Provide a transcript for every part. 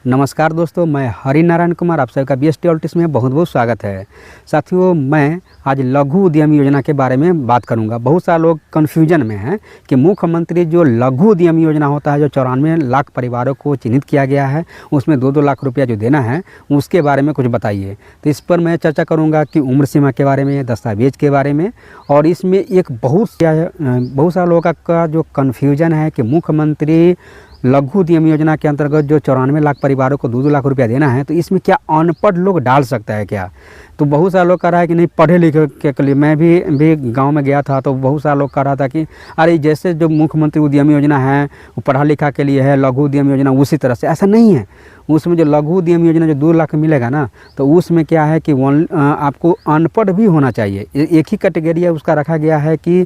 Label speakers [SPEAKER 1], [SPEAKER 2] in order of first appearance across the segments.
[SPEAKER 1] नमस्कार दोस्तों, मैं हरि नारायण कुमार आप सबका BST ऑल्टिस में बहुत बहुत स्वागत है। साथियों, मैं आज लघु उद्यम योजना के बारे में बात करूंगा। बहुत सारे लोग कन्फ्यूजन में हैं कि मुख्यमंत्री जो लघु उद्यम योजना होता है, जो 94 लाख परिवारों को चिन्हित किया गया है, उसमें 2-2 लाख रुपया जो देना है, उसके बारे में कुछ बताइए। तो इस पर मैं चर्चा करूँगा कि उम्र सीमा के बारे में, दस्तावेज के बारे में, और इसमें एक बहुत सारे लोगों का जो कन्फ्यूजन है कि मुख्यमंत्री लघु उद्यम योजना के अंतर्गत जो 94 लाख परिवारों को 2-2 लाख रुपया देना है, तो इसमें क्या अनपढ़ लोग डाल सकता है क्या? तो बहुत सारे लोग कह रहा है कि नहीं, पढ़े लिखे के लिए। मैं भी गांव में गया था तो बहुत सारे लोग कह रहा था कि अरे जैसे जो मुख्यमंत्री उद्यम योजना है वो पढ़ा लिखा के लिए है, लघु उद्यम योजना उसी तरह से। ऐसा नहीं है। उसमें जो लघु उद्यम योजना जो 2 लाख मिलेगा ना, तो उसमें क्या है कि आपको अनपढ़ भी होना चाहिए। एक ही कैटेगरी है उसका रखा गया है कि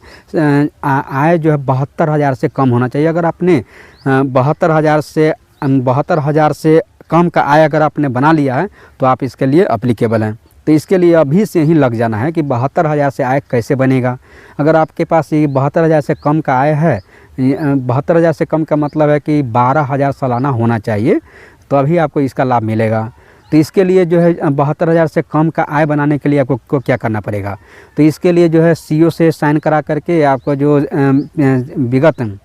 [SPEAKER 1] आय जो है 72,000 से कम होना चाहिए। अगर आपने 72,000 से कम का आय अगर आपने बना लिया है तो आप इसके लिए अप्लीकेबल हैं। तो इसके लिए अभी से ही लग जाना है कि 72,000 से आय कैसे बनेगा। अगर आपके पास ये 72,000 से कम का आय है, 72,000 से कम का मतलब है कि 12,000 सालाना होना चाहिए, तो अभी आपको इसका लाभ मिलेगा। तो इसके लिए जो है 72,000 से कम का आय बनाने के लिए आपको क्या करना पड़ेगा? तो इसके लिए जो है CO से साइन करा करके आपको जो विगत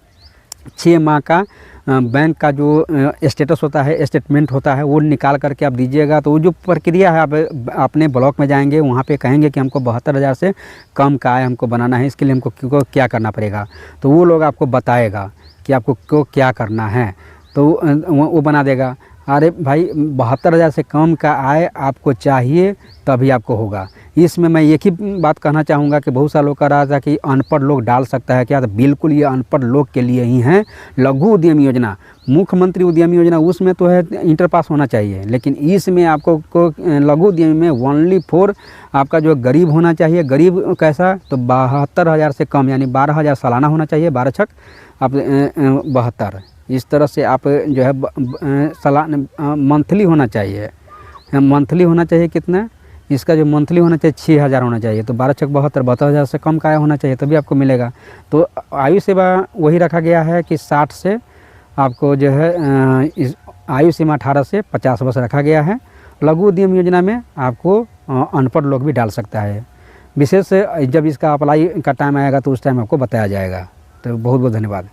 [SPEAKER 1] 6 माह का बैंक का जो स्टेटस होता है, स्टेटमेंट होता है, वो निकाल करके आप दीजिएगा। तो वो जो प्रक्रिया है, आप अपने ब्लॉक में जाएंगे, वहाँ पे कहेंगे कि हमको 72,000 से कम का आय हमको बनाना है, इसके लिए हमको क्या करना पड़ेगा। तो वो लोग आपको बताएगा कि आपको क्या करना है, तो वो बना देगा। अरे भाई, 72,000 से कम का आय आपको चाहिए तभी आपको होगा। इसमें मैं एक ही बात कहना चाहूँगा कि बहुत सारे लोग कह रहा था कि अनपढ़ लोग डाल सकता है क्या? तो बिल्कुल ये अनपढ़ लोग के लिए ही है लघु उद्यम योजना। मुख्यमंत्री उद्यम योजना उसमें तो है इंटर पास होना चाहिए, लेकिन इसमें आपको लघु उद्यम में ओनली फॉर आपका जो गरीब होना चाहिए। गरीब कैसा? तो 72,000 से कम, यानी 12,000 सालाना होना चाहिए। 12 छक आप 72। इस तरह से आप जो है सालाना मंथली होना चाहिए। मंथली होना चाहिए कितना? इसका जो मंथली होना चाहिए 6,000 होना चाहिए। तो 12 छक 72, 72,000 से कम का आय होना चाहिए, तभी आपको मिलेगा। तो आयु सीमा वही रखा गया है कि 60 से आपको जो है इस आयु सीमा 18 से 50 वर्ष रखा गया है। लघु उद्यम योजना में आपको अनपढ़ लोग भी डाल सकता है। विशेष जब इसका अप्लाई का टाइम आएगा तो उस टाइम आपको बताया जाएगा। तो बहुत बहुत धन्यवाद।